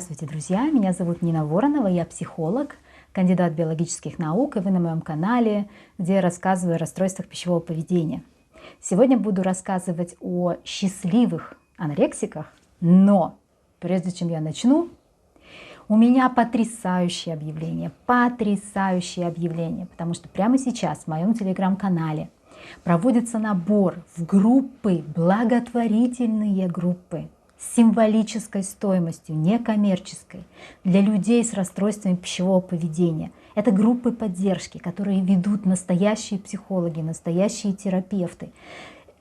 Здравствуйте, друзья! Меня зовут Нина Воронова, я психолог, кандидат биологических наук, и вы на моем канале, где я рассказываю о расстройствах пищевого поведения. Сегодня буду рассказывать о счастливых анорексиках, но прежде чем я начну, у меня потрясающее объявление, потому что прямо сейчас в моем телеграм-канале проводится набор в группы, благотворительные группы, с символической стоимостью, некоммерческой, для людей с расстройствами пищевого поведения. Это группы поддержки, которые ведут настоящие психологи, настоящие терапевты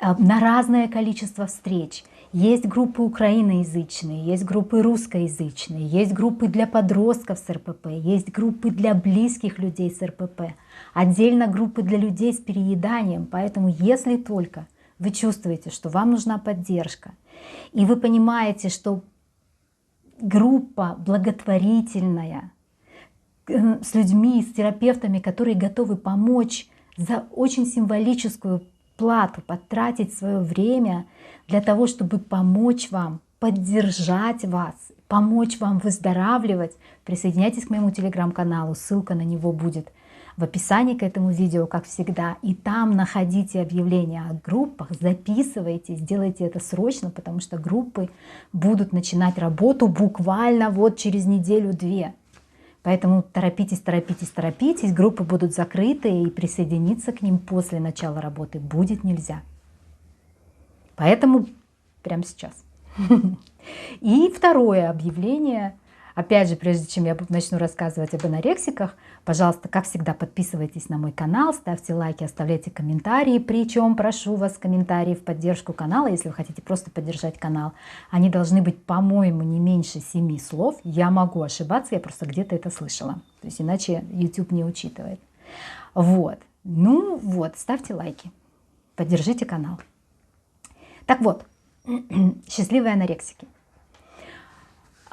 на разное количество встреч. Есть группы украиноязычные, есть группы русскоязычные, есть группы для подростков с РПП, есть группы для близких людей с РПП, отдельно группы для людей с перееданием. Поэтому если только вы чувствуете, что вам нужна поддержка, и вы понимаете, что группа благотворительная с людьми, с терапевтами, которые готовы помочь за очень символическую плату, потратить свое время для того, чтобы помочь вам, поддержать вас, помочь вам выздоравливать, присоединяйтесь к моему телеграм-каналу, ссылка на него будет в описании к этому видео, как всегда, и там находите объявления о группах, записывайтесь, делайте это срочно, потому что группы будут начинать работу буквально вот через неделю-две. Поэтому торопитесь, группы будут закрыты, и присоединиться к ним после начала работы будет нельзя. Поэтому прямо сейчас. И второе объявление. Опять же, прежде чем я начну рассказывать об анорексиках, пожалуйста, как всегда, подписывайтесь на мой канал, ставьте лайки, оставляйте комментарии. Причем прошу вас комментарии в поддержку канала, если вы хотите просто поддержать канал. Они должны быть, по-моему, не меньше 7 слов. Я могу ошибаться, я просто где-то это слышала. То есть иначе YouTube не учитывает. Вот. Ну вот, ставьте лайки, поддержите канал. Так вот, счастливые анорексики.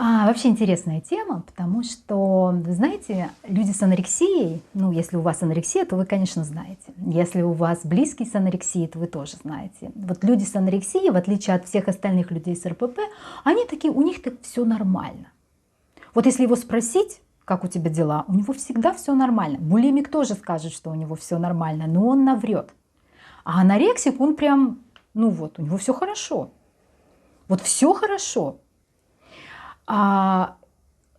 Вообще интересная тема, потому что, вы знаете, люди с анорексией, ну, если у вас анорексия, то вы, конечно, знаете. Если у вас близкий с анорексией, то вы тоже знаете. Вот люди с анорексией, в отличие от всех остальных людей с РПП, они такие, у них так все нормально. Вот если его спросить, как у тебя дела, у него всегда все нормально. Булимик тоже скажет, что у него все нормально, но он наврет. А анорексик, он прям, ну вот, у него все хорошо. Вот все хорошо.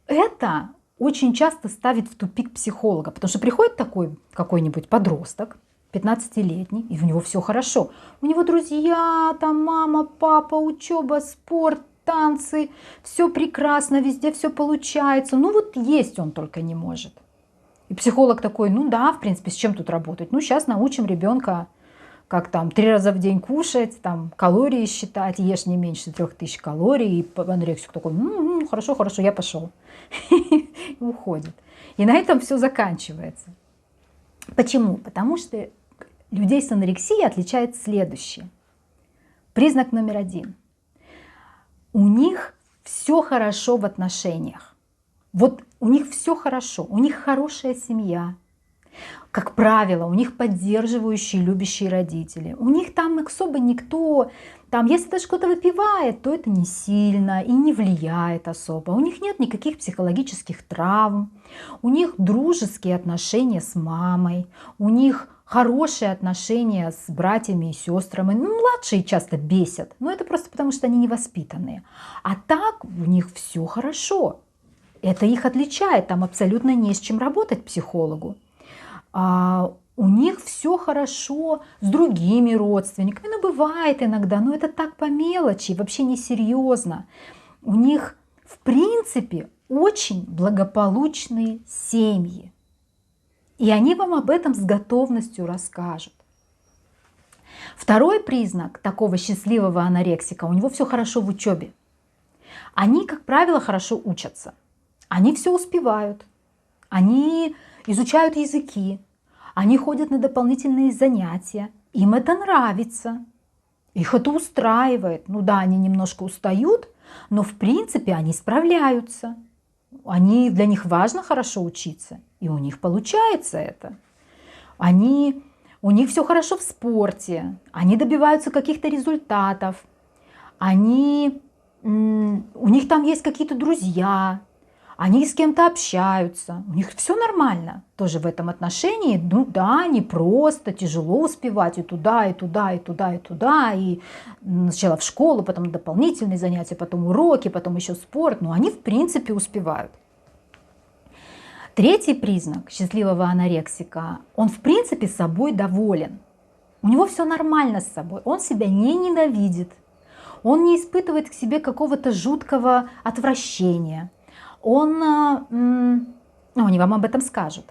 Это очень часто ставит в тупик психолога, потому что приходит такой какой-нибудь подросток, 15-летний, и у него все хорошо. У него друзья, там мама, папа, учеба, спорт, танцы, все прекрасно, везде все получается. Ну вот есть он только не может. И психолог такой, ну да, в принципе, с чем тут работать? Ну сейчас научим ребенка, как там 3 раза в день кушать, там калории считать, ешь не меньше 3000 калорий. И анорексик такой, хорошо, я пошел. И уходит. И на этом все заканчивается. Почему? Потому что людей с анорексией отличает следующее. Признак номер 1. У них все хорошо в отношениях. Вот у них все хорошо, у них хорошая семья. Как правило, у них поддерживающие, любящие родители. У них там особо никто, там, если даже кто-то выпивает, то это не сильно и не влияет особо. У них нет никаких психологических травм. У них дружеские отношения с мамой. У них хорошие отношения с братьями и сестрами. Ну, младшие часто бесят, но это просто потому, что они невоспитанные. А так у них все хорошо. Это их отличает, там абсолютно не с чем работать психологу. У них все хорошо с другими родственниками. Ну, бывает иногда, но это так по мелочи, вообще не серьезно. У них, в принципе, очень благополучные семьи. И они вам об этом с готовностью расскажут. Второй признак такого счастливого анорексика, у него все хорошо в учебе. Они, как правило, хорошо учатся. Они все успевают. Они изучают языки, они ходят на дополнительные занятия, им это нравится, их это устраивает. Ну да, они немножко устают, но в принципе они справляются. Для них важно хорошо учиться, и у них получается это. У них все хорошо в спорте, они добиваются каких-то результатов, они у них там есть какие-то друзья, они с кем-то общаются, у них все нормально тоже в этом отношении. Ну да, непросто, тяжело успевать и туда, и туда, и туда, и туда, и сначала в школу, потом дополнительные занятия, потом уроки, потом еще спорт, но они в принципе успевают. Третий признак счастливого анорексика, он в принципе собой доволен. У него все нормально с собой, он себя не ненавидит, он не испытывает к себе какого-то жуткого отвращения. Они вам об этом скажут.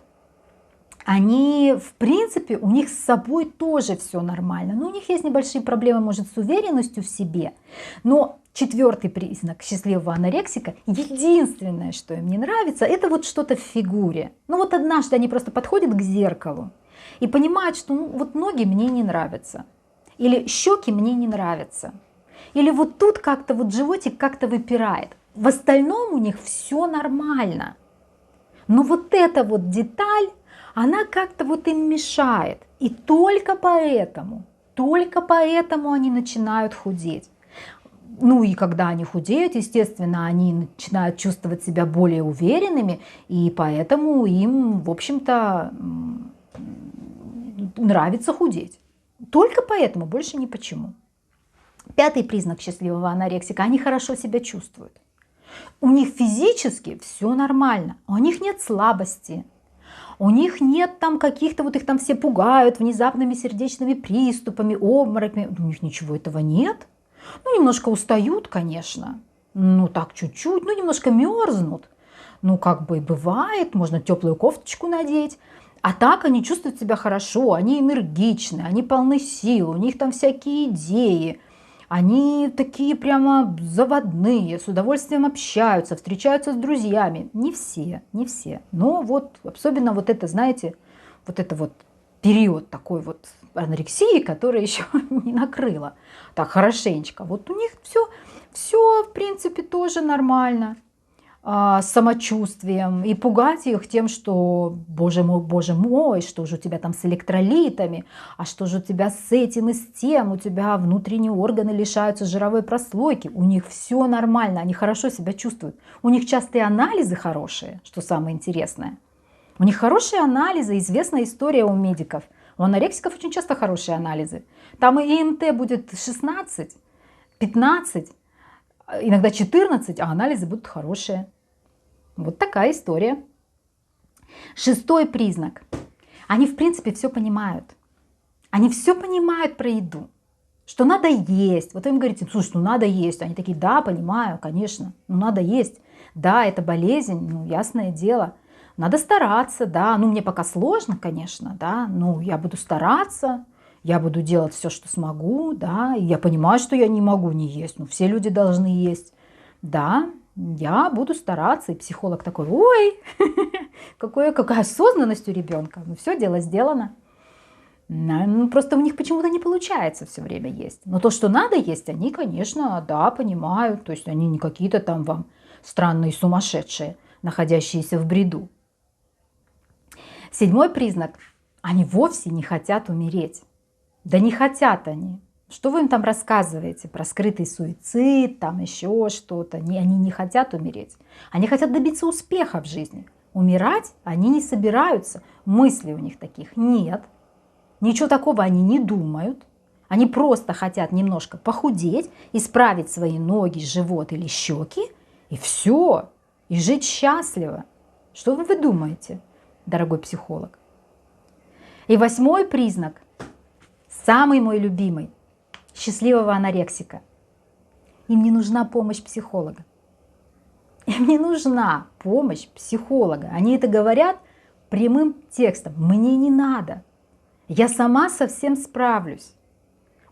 Они, в принципе, у них с собой тоже все нормально. Но у них есть небольшие проблемы, может, с уверенностью в себе. Но четвертый признак счастливого анорексика, единственное, что им не нравится, это вот что-то в фигуре. Ну вот однажды они просто подходят к зеркалу и понимают, что вот ноги мне не нравятся. Или щеки мне не нравятся. Или вот тут как-то вот животик как-то выпирает. В остальном у них все нормально. Но вот эта вот деталь, она как-то вот им мешает. И только поэтому они начинают худеть. Ну и когда они худеют, естественно, они начинают чувствовать себя более уверенными, и поэтому им, в общем-то, нравится худеть. Только поэтому, больше ни почему. Пятый признак счастливого анорексика, они хорошо себя чувствуют. У них физически все нормально, у них нет слабости, у них нет там каких-то, вот их там все пугают внезапными сердечными приступами, обмороками, у них ничего этого нет. Ну, немножко устают, конечно, ну так чуть-чуть, ну немножко мерзнут, ну как бы бывает, можно теплую кофточку надеть. А так они чувствуют себя хорошо, они энергичны, они полны сил, у них там всякие идеи. Они такие прямо заводные, с удовольствием общаются, встречаются с друзьями. Не все, не все. Но вот особенно вот это, знаете, вот это вот период такой вот анорексии, которая еще не накрыла так хорошенечко. Вот у них все в принципе тоже нормально. С самочувствием и пугать их тем, что боже мой, что же у тебя там с электролитами, а что же у тебя с этим и с тем, у тебя внутренние органы лишаются жировой прослойки, у них все нормально, они хорошо себя чувствуют, у них часто и анализы хорошие, что самое интересное, у них хорошие анализы, известная история у медиков, у анорексиков очень часто хорошие анализы, там и ИМТ будет 16, 15, иногда 14, а анализы будут хорошие. Вот такая история. Шестой признак. Они в принципе все понимают. Они все понимают про еду. Что надо есть. Вот вы им говорите, слушай, ну надо есть. Они такие, да, понимаю, конечно. Ну надо есть. Да, это болезнь, ну ясное дело. Надо стараться, да. Ну мне пока сложно, конечно, да. Ну я буду стараться. Я буду делать все, что смогу, да. И я понимаю, что я не могу не есть. Ну все люди должны есть. Да, я буду стараться. И психолог такой, ой, какая осознанность у ребенка. Ну все, дело сделано. Ну, просто у них почему-то не получается все время есть. Но то, что надо есть, они, конечно, да, понимают. То есть они не какие-то там вам странные сумасшедшие, находящиеся в бреду. Седьмой признак. Они вовсе не хотят умереть. Да не хотят они. Что вы им там рассказываете про скрытый суицид, там еще что-то? Они не хотят умереть. Они хотят добиться успеха в жизни. Умирать они не собираются. Мыслей у них таких нет. Ничего такого они не думают. Они просто хотят немножко похудеть, исправить свои ноги, живот или щеки. И все. И жить счастливо. Что вы думаете, дорогой психолог? И восьмой признак, самый мой любимый, счастливого анорексика. Им не нужна помощь психолога. Им не нужна помощь психолога. Они это говорят прямым текстом. Мне не надо. Я сама со всем справлюсь.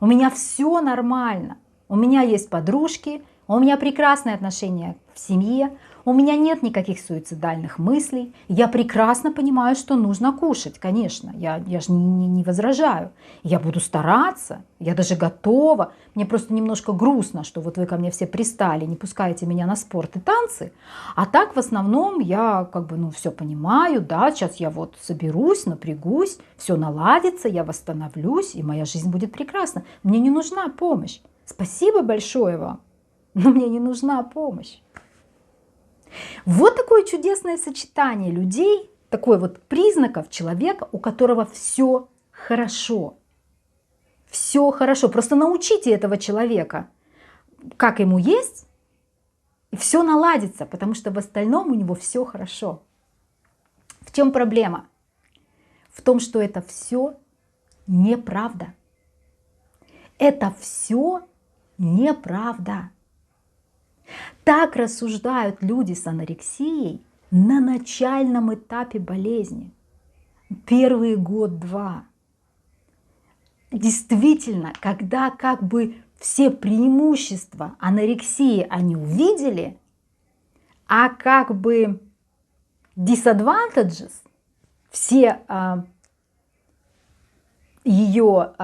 У меня все нормально. У меня есть подружки, у меня прекрасные отношения в семье, у меня нет никаких суицидальных мыслей. Я прекрасно понимаю, что нужно кушать, конечно. Я же не возражаю. Я буду стараться, я даже готова. Мне просто немножко грустно, что вот вы ко мне все пристали, не пускаете меня на спорт и танцы. А так в основном я как бы все понимаю, да, сейчас я вот соберусь, напрягусь, все наладится, я восстановлюсь, и моя жизнь будет прекрасна. Мне не нужна помощь. Спасибо большое вам. но мне не нужна помощь. Вот такое чудесное сочетание людей, такой вот признаков человека, у которого все хорошо. Все хорошо. Просто научите этого человека, как ему есть, и все наладится, потому что в остальном у него все хорошо. В чем проблема? В том, что это все неправда. Это все неправда. Так рассуждают люди с анорексией на начальном этапе болезни. Первый год-два. Действительно, когда как бы все преимущества анорексии они увидели, а как бы disadvantages, все ее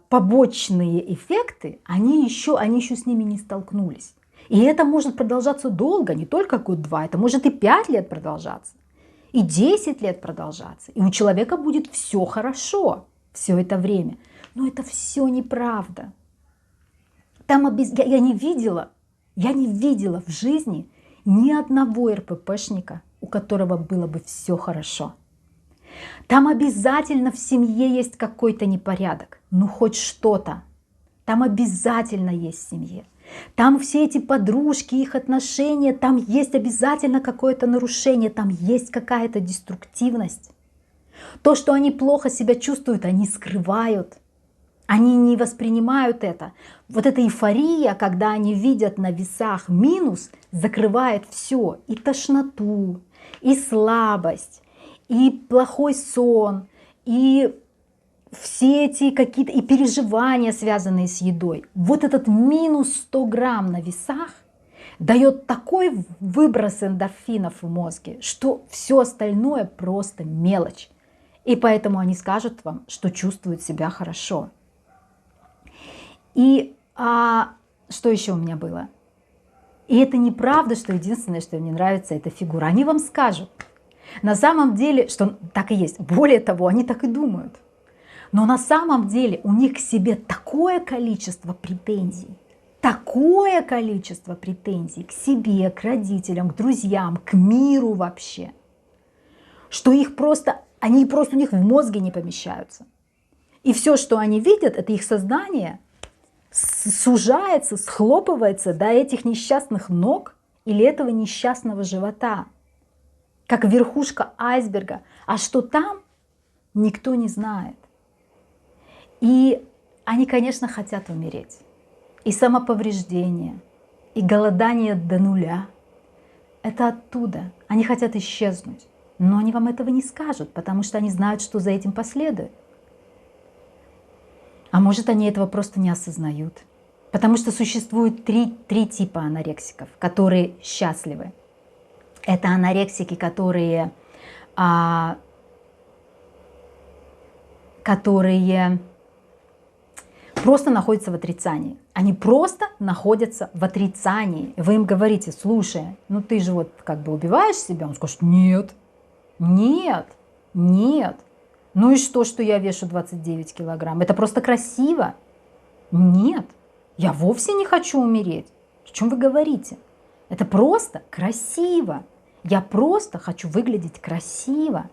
побочные эффекты, они еще с ними не столкнулись. И это может продолжаться долго, не только год-два, это может и 5 лет продолжаться, и 10 лет продолжаться. И у человека будет все хорошо все это время. Но это все неправда. Там я не видела в жизни ни одного РППшника, у которого было бы все хорошо. Там обязательно в семье есть какой-то непорядок, ну хоть что-то. Там обязательно есть в семье. Там все эти подружки, их отношения, там есть обязательно какое-то нарушение, там есть какая-то деструктивность. То, что они плохо себя чувствуют, они скрывают. Они не воспринимают это. Вот эта эйфория, когда они видят на весах минус, закрывает все. И тошноту, и слабость, и плохой сон, и все эти какие-то и переживания, связанные с едой. Вот этот минус 100 грамм на весах дает такой выброс эндорфинов в мозге, что все остальное просто мелочь. И поэтому они скажут вам, что чувствуют себя хорошо. И что еще у меня было? И это неправда, что единственное, что им не нравится, это фигура. Они вам скажут. На самом деле, что так и есть. Более того, они так и думают. Но на самом деле у них к себе такое количество претензий, к себе, к родителям, к друзьям, к миру вообще, что они просто у них в мозге не помещаются. И все, что они видят, это их сознание сужается, схлопывается до этих несчастных ног или этого несчастного живота, как верхушка айсберга. А что там, никто не знает. И они, конечно, хотят умереть. И самоповреждение, и голодание до нуля. Это оттуда. Они хотят исчезнуть. Но они вам этого не скажут, потому что они знают, что за этим последует. А может, они этого просто не осознают. Потому что существует три типа анорексиков, которые счастливы. Это анорексики, которые просто находятся в отрицании. Они просто находятся в отрицании. Вы им говорите: слушай, ну ты же вот как бы убиваешь себя. Он скажет: нет, нет, нет. Ну и что я вешу 29 килограмм? Это просто красиво. Нет, я вовсе не хочу умереть. О чем вы говорите? Это просто красиво. Я просто хочу выглядеть красиво.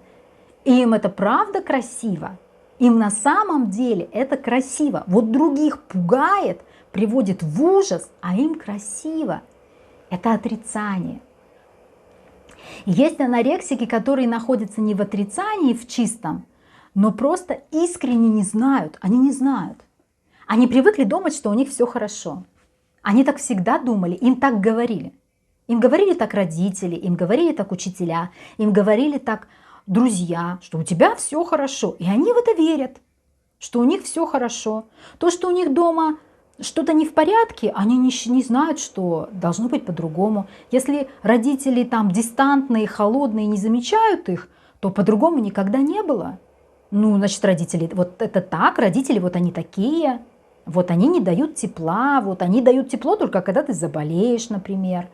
И им это правда красиво. Им на самом деле это красиво. Вот других пугает, приводит в ужас, а им красиво. Это отрицание. Есть анорексики, которые находятся не в отрицании в чистом, но просто искренне не знают. Они не знают. Они привыкли думать, что у них все хорошо. Они так всегда думали, им так говорили. Им говорили так родители, им говорили так учителя, им говорили так друзья, что у тебя все хорошо. И они в это верят, что у них все хорошо. То, что у них дома что-то не в порядке, они не знают, что должно быть по-другому. Если родители там дистантные, холодные, не замечают их, то по-другому никогда не было. Ну, значит, родители, вот это так, родители вот они такие, вот они не дают тепла, вот они дают тепло только когда ты заболеешь, например.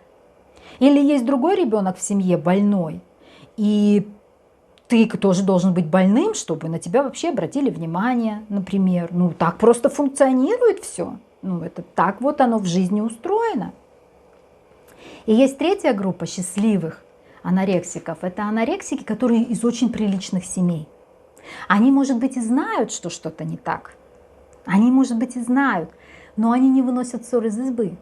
Или есть другой ребенок в семье больной, и ты тоже должен быть больным, чтобы на тебя вообще обратили внимание, например. Ну, так просто функционирует все. Ну, это так вот оно в жизни устроено. И есть третья группа счастливых анорексиков. Это анорексики, которые из очень приличных семей. Они, может быть, и знают, что что-то не так. Они, может быть, и знают, но они не выносят ссор из избы.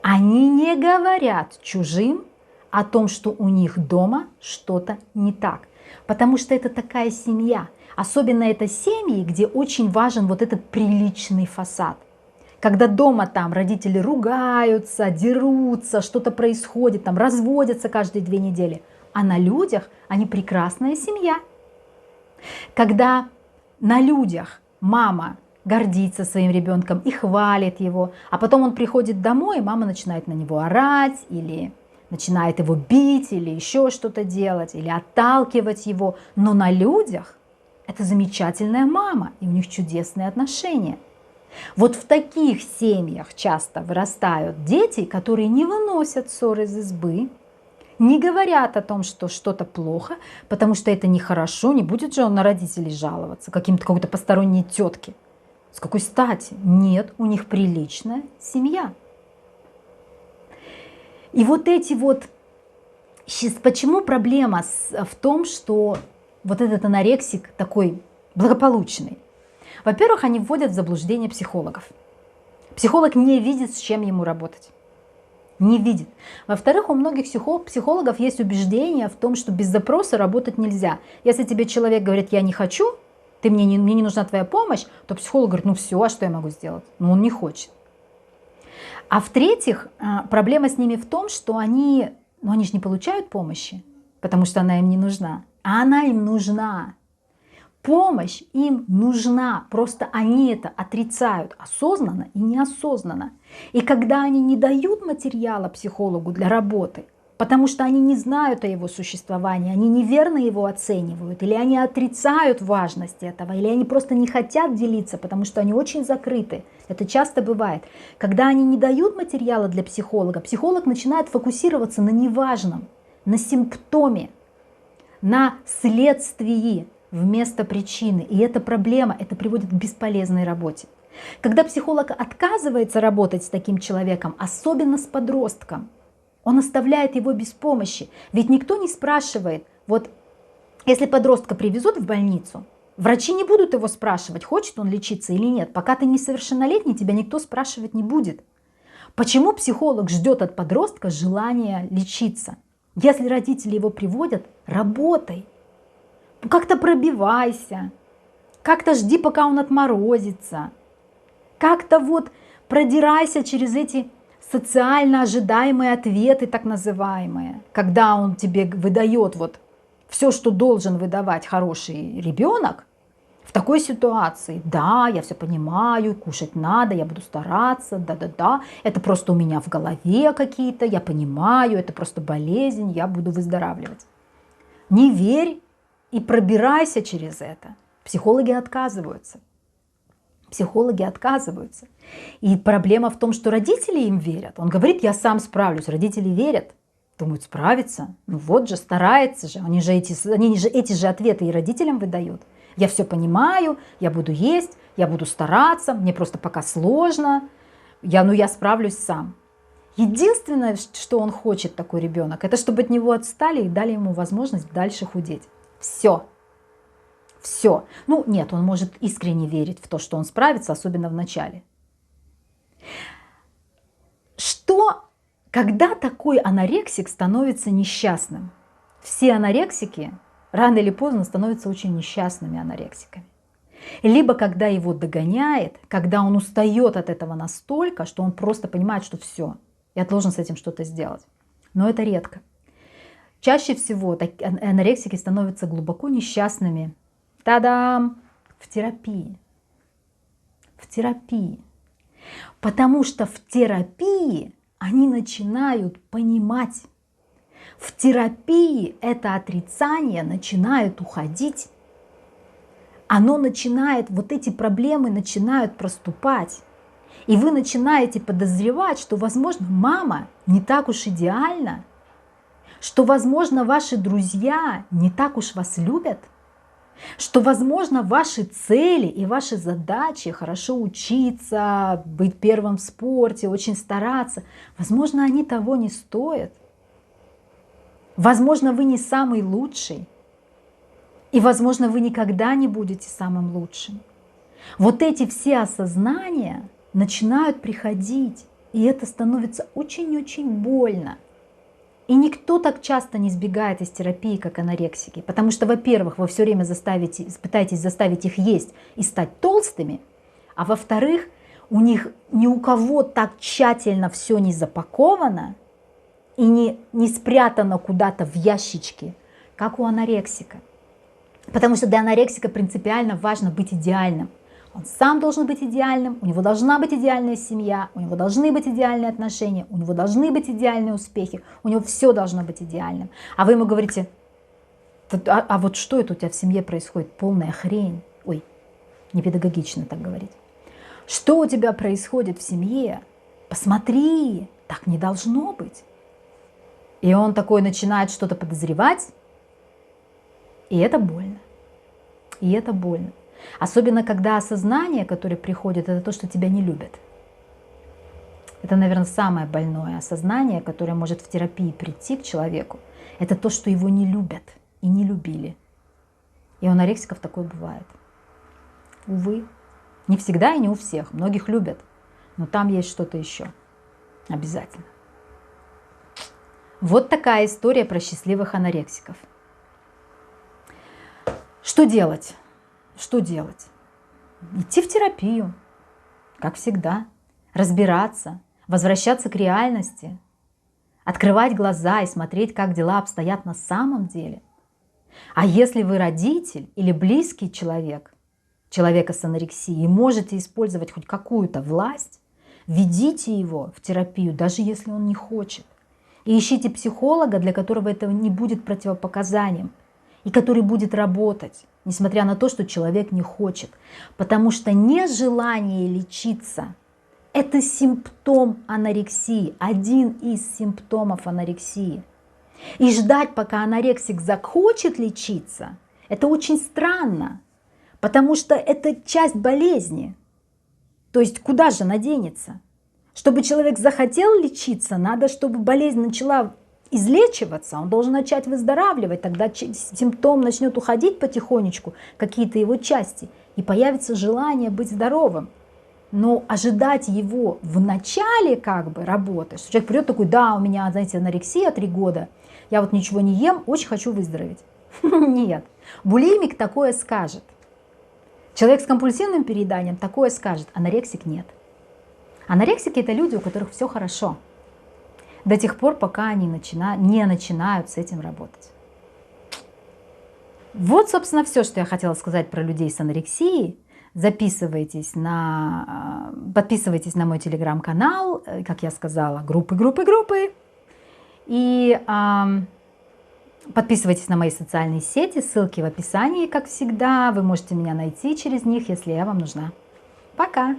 Они не говорят чужим о том, что у них дома что-то не так. Потому что это такая семья. Особенно это семьи, где очень важен вот этот приличный фасад. Когда дома там родители ругаются, дерутся, что-то происходит, там разводятся каждые 2 недели. А на людях они прекрасная семья. Когда на людях мама гордится своим ребенком и хвалит его, а потом он приходит домой, и мама начинает на него орать, или начинает его бить, или еще что-то делать, или отталкивать его. Но на людях это замечательная мама, и у них чудесные отношения. Вот в таких семьях часто вырастают дети, которые не выносят ссор из избы, не говорят о том, что что-то плохо, потому что это нехорошо, не будет же он на родителей жаловаться, какой-то посторонней тетке. С какой стати? Нет, у них приличная семья. И вот эти вот... Почему проблема в том, что вот этот анорексик такой благополучный? Во-первых, они вводят в заблуждение психологов. Психолог не видит, с чем ему работать. Не видит. Во-вторых, у многих психологов есть убеждение в том, что без запроса работать нельзя. Если тебе человек говорит: я не хочу, мне не нужна твоя помощь, то психолог говорит: ну все, а что я могу сделать? Но он не хочет. А в-третьих, проблема с ними в том, что они же не получают помощи, потому что она им не нужна. А она им нужна. Помощь им нужна, просто они это отрицают осознанно и неосознанно. И когда они не дают материала психологу для работы, потому что они не знают о его существовании, они неверно его оценивают, или они отрицают важность этого, или они просто не хотят делиться, потому что они очень закрыты. Это часто бывает. Когда они не дают материала для психолога, психолог начинает фокусироваться на неважном, на симптоме, на следствии вместо причины. И это проблема, это приводит к бесполезной работе. Когда психолог отказывается работать с таким человеком, особенно с подростком, он оставляет его без помощи. Ведь никто не спрашивает, вот если подростка привезут в больницу, врачи не будут его спрашивать, хочет он лечиться или нет. Пока ты несовершеннолетний, тебя никто спрашивать не будет. Почему психолог ждет от подростка желания лечиться? Если родители его приводят, работай. Как-то пробивайся, как-то жди, пока он отморозится, как-то вот продирайся через эти социально ожидаемые ответы, так называемые, когда он тебе выдает вот все, что должен выдавать хороший ребенок в такой ситуации. Да, я все понимаю, кушать надо, я буду стараться, да-да-да, это просто у меня в голове какие-то, я понимаю, это просто болезнь, я буду выздоравливать. Не верь и пробирайся через это. Психологи отказываются. Психологи отказываются. И проблема в том, что родители им верят. Он говорит: я сам справлюсь. Родители верят. Думают, справится. Ну вот же, старается же. Они же эти же ответы и родителям выдают. Я все понимаю, я буду есть, я буду стараться, мне просто пока сложно. Я справлюсь сам. Единственное, что он хочет, такой ребенок, это чтобы от него отстали и дали ему возможность дальше худеть. Все. Все. Ну, нет, он может искренне верить в то, что он справится, особенно в начале. Когда такой анорексик становится несчастным? Все анорексики рано или поздно становятся очень несчастными анорексиками. Либо когда его догоняет, когда он устает от этого настолько, что он просто понимает, что все, я должен с этим что-то сделать. Но это редко. Чаще всего анорексики становятся глубоко несчастными. Та-дам! В терапии. В терапии. Потому что в терапии они начинают понимать. В терапии это отрицание начинает уходить. Оно начинает, вот эти проблемы начинают проступать. И вы начинаете подозревать, что, возможно, мама не так уж идеальна, что, возможно, ваши друзья не так уж вас любят, Что, возможно, ваши цели и ваши задачи, хорошо учиться, быть первым в спорте, очень стараться, возможно, они того не стоят. Возможно, вы не самый лучший. И, возможно, вы никогда не будете самым лучшим. Вот эти все осознания начинают приходить, и это становится очень-очень больно. И никто так часто не сбегает из терапии, как анорексики. Потому что, во-первых, вы все время пытаетесь заставить их есть и стать толстыми. А во-вторых, у них ни у кого так тщательно все не запаковано и не спрятано куда-то в ящичке, как у анорексика. Потому что для анорексика принципиально важно быть идеальным. Он сам должен быть идеальным, у него должна быть идеальная семья, у него должны быть идеальные отношения, у него должны быть идеальные успехи, у него все должно быть идеальным. А вы ему говорите, а вот что это у тебя в семье происходит? Полная хрень. Ой, непедагогично так говорить. Что у тебя происходит в семье? Посмотри, так не должно быть. И он такой начинает что-то подозревать, и это больно. И это больно. Особенно, когда осознание, которое приходит, это то, что тебя не любят. Это, наверное, самое больное осознание, которое может в терапии прийти к человеку. Это то, что его не любят и не любили. И у анорексиков такое бывает. Увы. Не всегда и не у всех. Многих любят. Но там есть что-то еще. Обязательно. Вот такая история про счастливых анорексиков. Что делать? Что делать? Идти в терапию, как всегда, разбираться, возвращаться к реальности, открывать глаза и смотреть, как дела обстоят на самом деле. А если вы родитель или близкий человек, человека с анорексией, и можете использовать хоть какую-то власть, ведите его в терапию, даже если он не хочет. И ищите психолога, для которого это не будет противопоказанием, и который будет работать, несмотря на то, что человек не хочет. Потому что нежелание лечиться – это симптом анорексии, один из симптомов анорексии. И ждать, пока анорексик захочет лечиться, это очень странно, потому что это часть болезни. То есть куда же она денется? Чтобы человек захотел лечиться, надо, чтобы болезнь начала излечиваться, он должен начать выздоравливать, тогда симптом начнет уходить потихонечку, какие-то его части, и появится желание быть здоровым. Но ожидать его в начале как бы работы, что человек придет такой, да, у меня, знаете, анорексия 3 года, я вот ничего не ем, очень хочу выздороветь. Нет, булимик такое скажет. Человек с компульсивным перееданием такое скажет, анорексик нет. Анорексики – это люди, у которых все хорошо. До тех пор, пока они не начинают с этим работать. Вот, собственно, все, что я хотела сказать про людей с анорексией. Подписывайтесь на мой телеграм-канал, как я сказала, группы. И подписывайтесь на мои социальные сети, ссылки в описании, как всегда. Вы можете меня найти через них, если я вам нужна. Пока!